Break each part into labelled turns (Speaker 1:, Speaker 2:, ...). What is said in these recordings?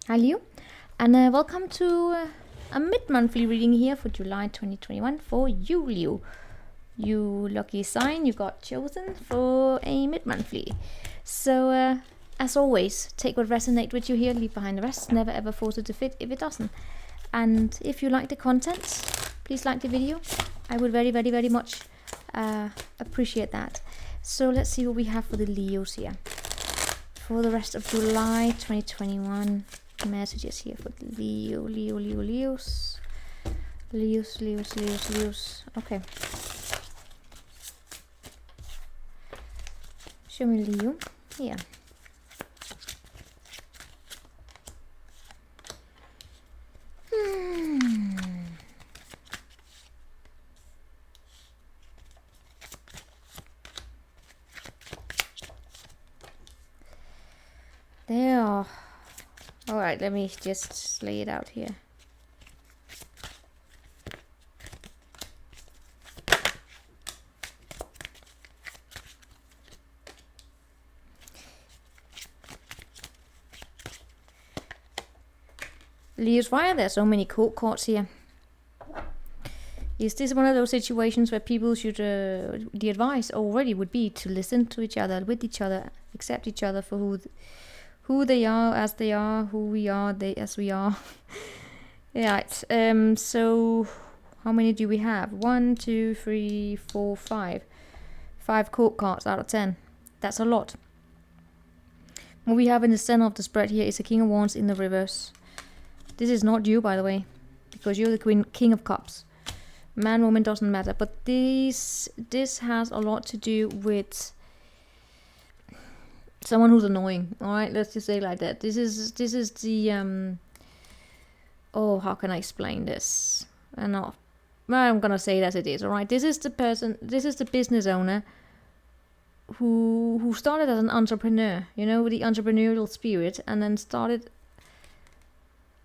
Speaker 1: Hi Leo, and welcome to a mid-monthly reading here for July 2021 for you, Leo. You lucky sign, you got chosen for a mid-monthly. So, as always, take what resonates with you here, leave behind the rest. Never ever force it to fit if it doesn't. And if you like the content, please like the video. I would very, very, very much appreciate that. So let's see what we have for the Leos here. For the rest of July 2021, messages here for the Leos. Okay. Show me Leo. Yeah. There. Alright, let me just lay it out here. Leos, why are there so many court cards here? Is this one of those situations where people should, the advice already would be to listen to each other, with each other, accept each other for who they are, as they are, who we are, they as we are. Right, so how many do we have? 1, 2, 3, 4, 5. 5 court cards out of 10. That's a lot. What we have in the center of the spread here is a King of Wands in the reverse. This is not you, by the way, because you're the King of Cups. Man, woman, doesn't matter. But this has a lot to do with someone who's annoying. All right, let's just say it like that. This is the oh, how can I explain this? Well, I'm gonna say it as it is. All right, this is the person. This is the business owner who started as an entrepreneur. You know, with the entrepreneurial spirit, and then started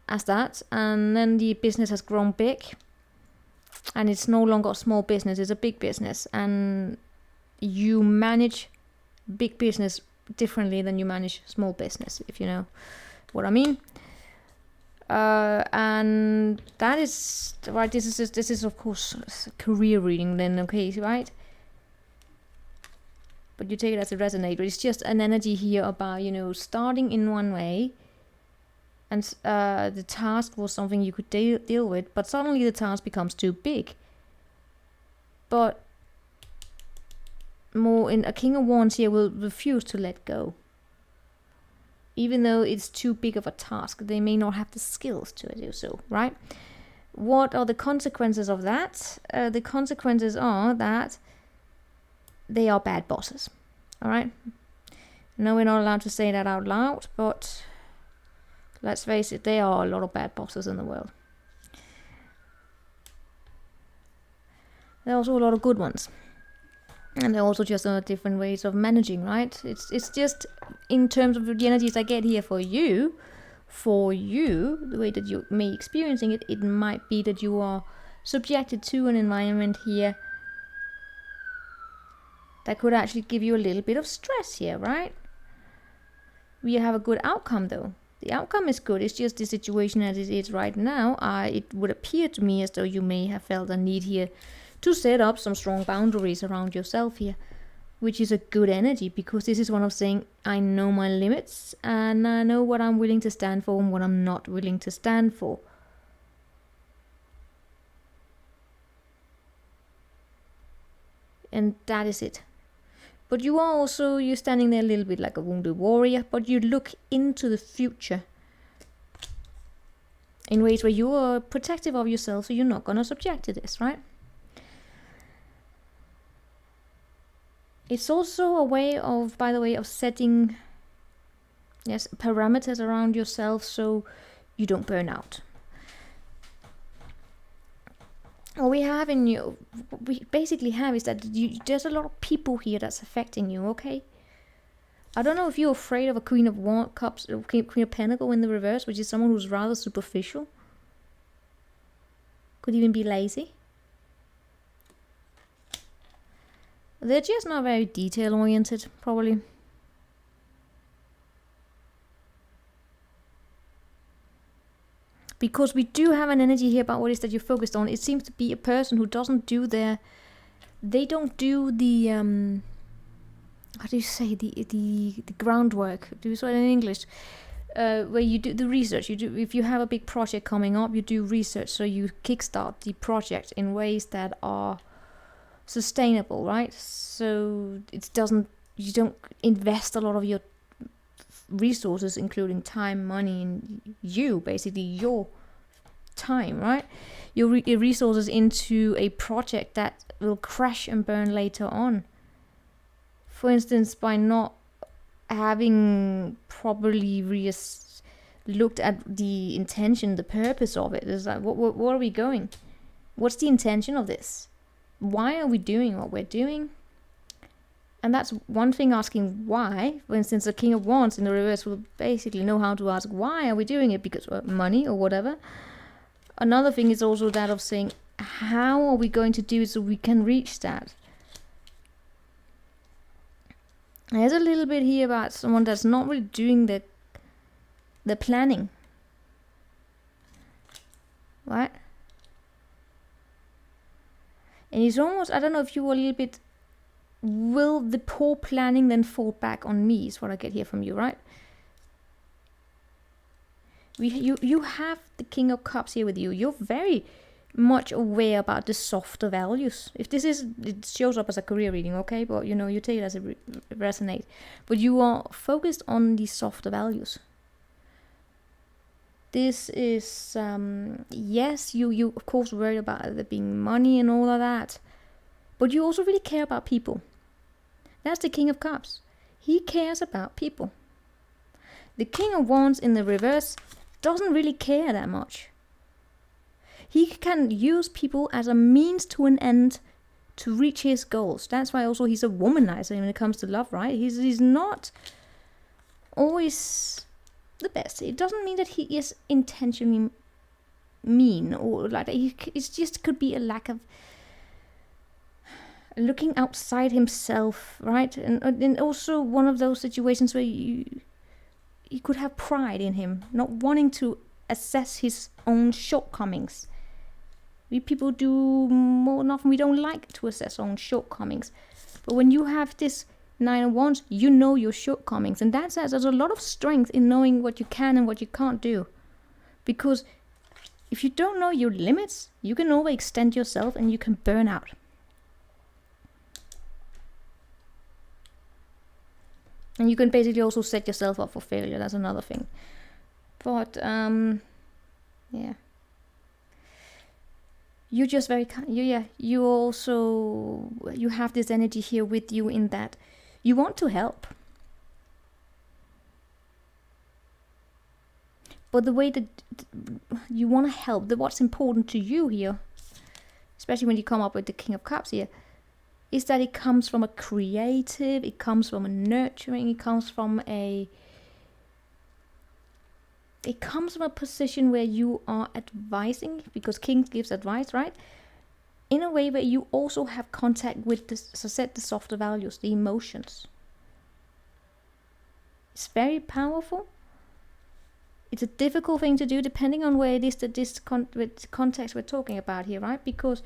Speaker 1: as that, and then the business has grown big, and it's no longer a small business, it's a big business, and you manage big business differently than you manage small business, if you know what I mean. And that is right. This is of course career reading then, okay, right? But you take it as it resonates. But it's just an energy here about, you know, starting in one way, and the task was something you could deal with, but suddenly the task becomes too big. But more in a King of Wands here will refuse to let go. Even though it's too big of a task, they may not have the skills to do so, right? What are the consequences of that? The consequences are that they are bad bosses, all right? No, we're not allowed to say that out loud, but let's face it, there are a lot of bad bosses in the world. There are also a lot of good ones. And there are also just different ways of managing, right? It's just in terms of the energies I get here for you, the way that you may be experiencing it, it might be that you are subjected to an environment here that could actually give you a little bit of stress here, right? We have a good outcome though. The outcome is good, it's just the situation as it is right now. It would appear to me as though you may have felt a need here to set up some strong boundaries around yourself here, which is a good energy, because this is one of saying, I know my limits and I know what I'm willing to stand for and what I'm not willing to stand for. And that is it. But you are also, you're standing there a little bit like a wounded warrior, but you look into the future in ways where you are protective of yourself, so you're not going to subject to this, right? It's also a way of, by the way, of setting, yes, parameters around yourself so you don't burn out. What we have in you, what we basically have is that there's a lot of people here that's affecting you, okay? I don't know if you're afraid of a Queen of Cups, or Queen of Pentacles in the reverse, which is someone who's rather superficial. Could even be lazy. They're just not very detail oriented, probably. Because we do have an energy here about what it is that you're focused on. It seems to be a person who doesn't do the how do you say, the groundwork? Do you say it in English? Where you do the research. If you have a big project coming up, you do research. So you kickstart the project in ways that are sustainable, right? So you don't invest a lot of your resources, including time, money, and basically your time, right? Your resources into a project that will crash and burn later on. For instance, by not having properly looked at the intention, the purpose of it. Is like, what are we going? What's the intention of this? Why are we doing what we're doing? And that's one thing, asking why. For instance, the King of Wands in the reverse will basically know how to ask, why are we doing it? Because of money or whatever. Another thing is also that of saying, how are we going to do it so we can reach that? There's a little bit here about someone that's not really doing the planning. Right? And it's almost, I don't know if you were a little bit, will the poor planning then fall back on me, is what I get here from you, right? You have the King of Cups here with you. You're very much aware about the softer values. If this is, it shows up as a career reading, okay? But you take it as it resonate. But you are focused on the softer values. This is, yes, you of course worry about there being money and all of that. But you also really care about people. That's the King of Cups. He cares about people. The King of Wands in the reverse doesn't really care that much. He can use people as a means to an end to reach his goals. That's why also he's a womanizer when it comes to love, right? He's not always the best. It doesn't mean that he is intentionally mean or like that. It just could be a lack of looking outside himself, right? And also one of those situations where you could have pride in him, not wanting to assess his own shortcomings. We people do more than often, we don't like to assess our own shortcomings. But when you have this Nine of Wands, you know your shortcomings. And that says there's a lot of strength in knowing what you can and what you can't do. Because if you don't know your limits, you can overextend yourself and you can burn out. And you can basically also set yourself up for failure. That's another thing. But, yeah. You're just very kind. You also, you have this energy here with you in that you want to help. But the way that you want to help, what's important to you here, especially when you come up with the King of Cups here, is that it comes from a creative, it comes from a nurturing, it comes from a position where you are advising, because King gives advice, right? In a way where you also have contact with the softer values, the emotions. It's very powerful. It's a difficult thing to do depending on where it is that this context we're talking about here, right? Because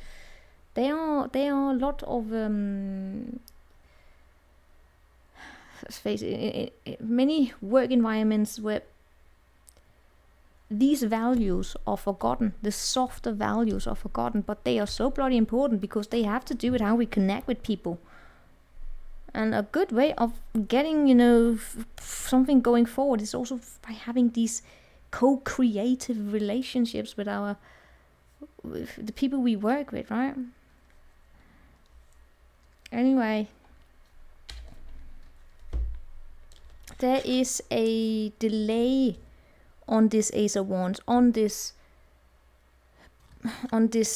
Speaker 1: there are a lot of many work environments where these values are forgotten. The softer values are forgotten, but they are so bloody important because they have to do with how we connect with people. And a good way of getting, something going forward is also by having these co-creative relationships with the people we work with, right? Anyway, there is a delay on this Ace of Wands, on this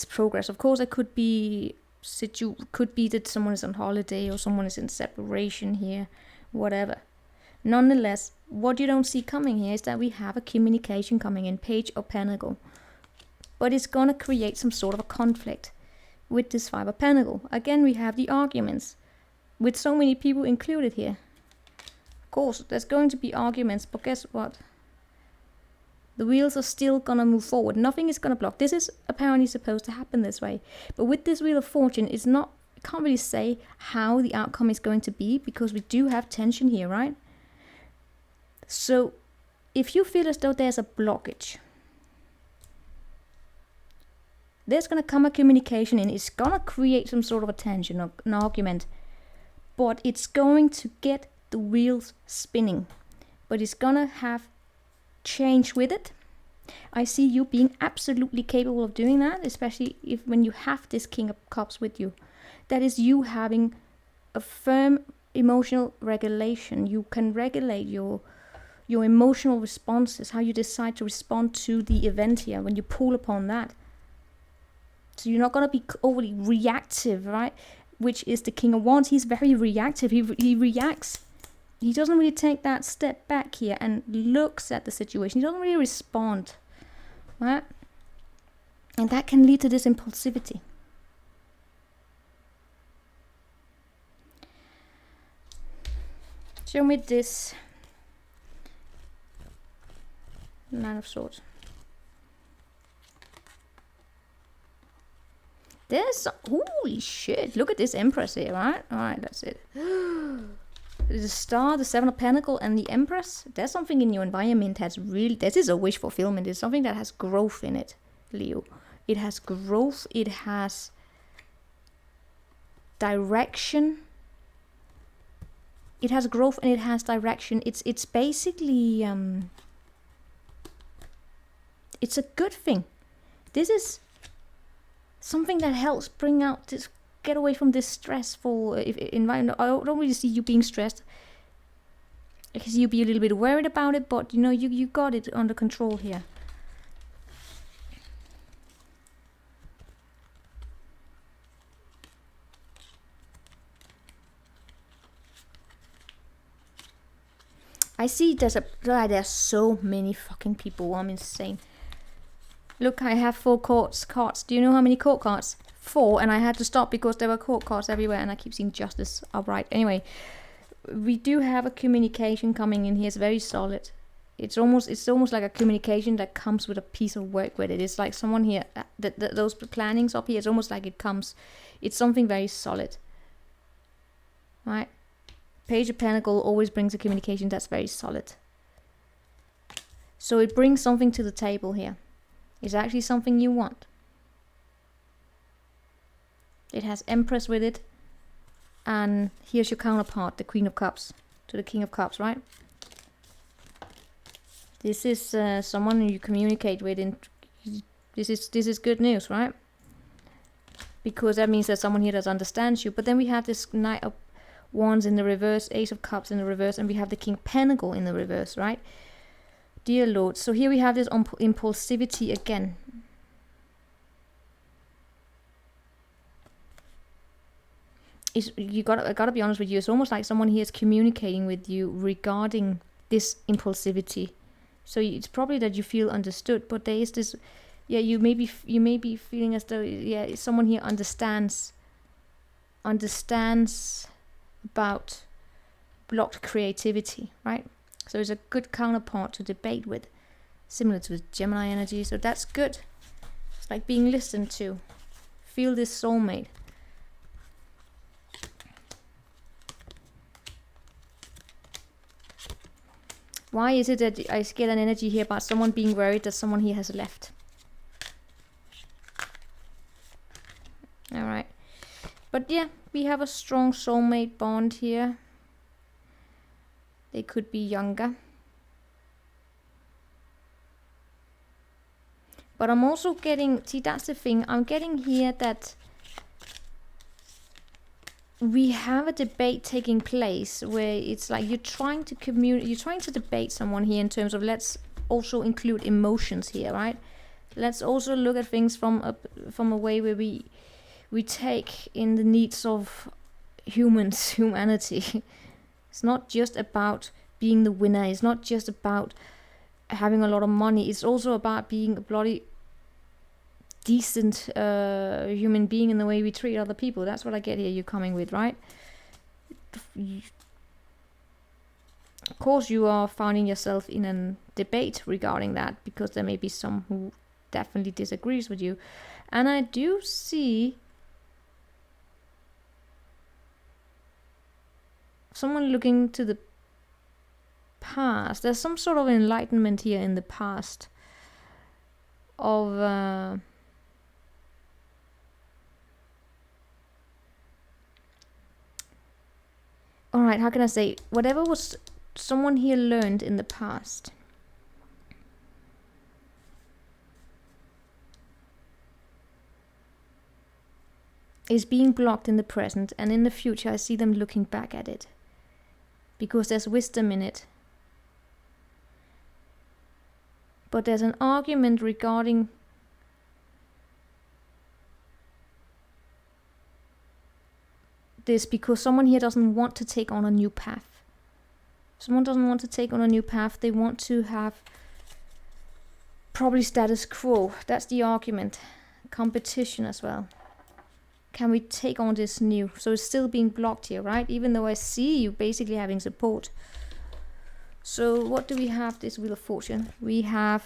Speaker 1: progress. Of course, it could be that someone is on holiday or someone is in separation here, whatever. Nonetheless, what you don't see coming here is that we have a communication coming in, Page of Pentacle. But it's going to create some sort of a conflict with this Five of Pentacle. Again, we have the arguments with so many people included here. Of course, there's going to be arguments, but guess what? The wheels are still gonna move forward. Nothing is gonna block. This is apparently supposed to happen this way. But with this Wheel of Fortune, it's not, I can't really say how the outcome is going to be, because we do have tension here, right? So if you feel as though there's a blockage, there's gonna come a communication in. It's gonna create some sort of a tension or an argument, but it's going to get the wheels spinning. But it's gonna have change with it. I see you being absolutely capable of doing that, especially when you have this King of Cups with you. That is you having a firm emotional regulation. You can regulate your emotional responses, how you decide to respond to the event here when you pull upon that. So you're not going to be overly reactive, right? Which is the King of Wands. He's very reactive. He reacts. He doesn't really take that step back here and looks at the situation. He doesn't really respond, right? And that can lead to this impulsivity. Show me this Nine of Swords. There's, holy shit, look at this Empress here, right? Alright, that's it. The Star, the Seven of Pentacles, and the Empress. There's something in your environment that's really, this is a wish fulfillment. It's something that has growth in it, Leo. It has growth, it has direction. It has growth and it has direction. It's basically, it's a good thing. This is something that helps bring out this, get away from this stressful environment. I don't really see you being stressed. I can see you be a little bit worried about it, but you know, you got it under control here. I see there's so many fucking people. I'm insane. Look, I have 4 cards. Do you know how many court cards? 4, and I had to stop because there were court cards everywhere, and I keep seeing justice upright. Anyway, we do have a communication coming in here. It's very solid. It's almost like a communication that comes with a piece of work with it. It's like someone here, those plannings up here. It's almost like it comes. It's something very solid, right? Page of Pentacles always brings a communication that's very solid. So it brings something to the table here. It's actually something you want. It has Empress with it. And here's your counterpart, the Queen of Cups, to the King of Cups, right? This is someone you communicate with, and this is good news, right? Because that means there's someone here that understands you. But then we have this Knight of Wands in the reverse, Ace of Cups in the reverse, and we have the King of Pentacles in the reverse, right? Dear Lord, so here we have this impulsivity again. I gotta be honest with you, it's almost like someone here is communicating with you regarding this impulsivity. So it's probably that you feel understood, but there is this, yeah, you may be feeling as though, yeah, someone here understands about blocked creativity, right? So it's a good counterpart to debate with, similar to the Gemini energy. So that's good. It's like being listened to. Feel this soulmate. Why is it that I get an energy here about someone being worried that someone here has left? Alright. But yeah, we have a strong soulmate bond here. They could be younger. But I'm also getting, see, that's the thing, I'm getting here that we have a debate taking place where it's like you're trying to debate someone here in terms of, let's also include emotions here, right? Let's also look at things from a way where we take in the needs of humanity. It's not just about being the winner. It's not just about having a lot of money. It's also about being a bloody decent human being in the way we treat other people. That's what I get here. You're coming with, right? Of course, you are finding yourself in a debate regarding that, because there may be some who definitely disagrees with you. And I do see someone looking to the past. There's some sort of enlightenment here in the past of all right, how can I say, whatever was someone here learned in the past is being blocked in the present, and in the future I see them looking back at it because there's wisdom in it. But there's an argument regarding this because someone here doesn't want to take on a new path. Someone doesn't want to take on a new path. They want to have probably status quo. That's the argument. Competition as well. Can we take on this new? So it's still being blocked here, right? Even though I see you basically having support. So what do we have this Wheel of Fortune? We have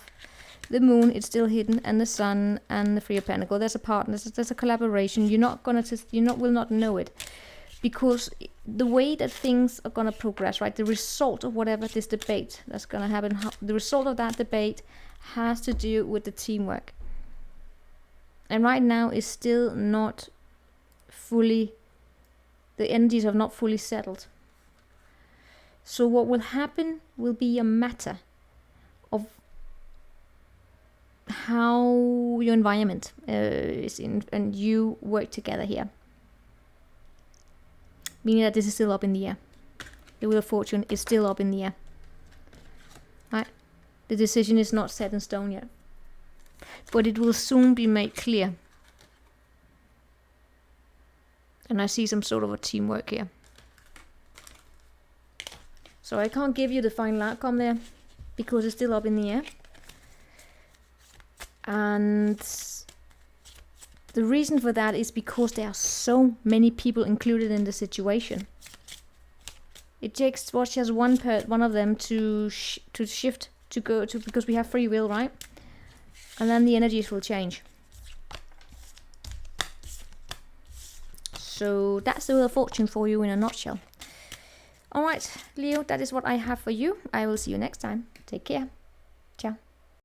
Speaker 1: the moon, it's still hidden, and the sun, and the Three of Pentacles. There's a partner, there's a collaboration. You're not gonna will not know it, because the way that things are gonna progress, right? The result of whatever this debate that's gonna happen, the result of that debate has to do with the teamwork. And right now is still not fully, the energies have not fully settled. So what will happen will be a matter of how your environment is in, and you work together here. Meaning that this is still up in the air. The Wheel of Fortune is still up in the air. Right? The decision is not set in stone yet. But it will soon be made clear. And I see some sort of a teamwork here. So I can't give you the final outcome there, because it's still up in the air. And the reason for that is because there are so many people included in the situation. It takes just one of them to shift, to go to, because we have free will, right? And then the energies will change. So that's the Wheel of Fortune for you in a nutshell. Alright, Leo, that is what I have for you. I will see you next time. Take care.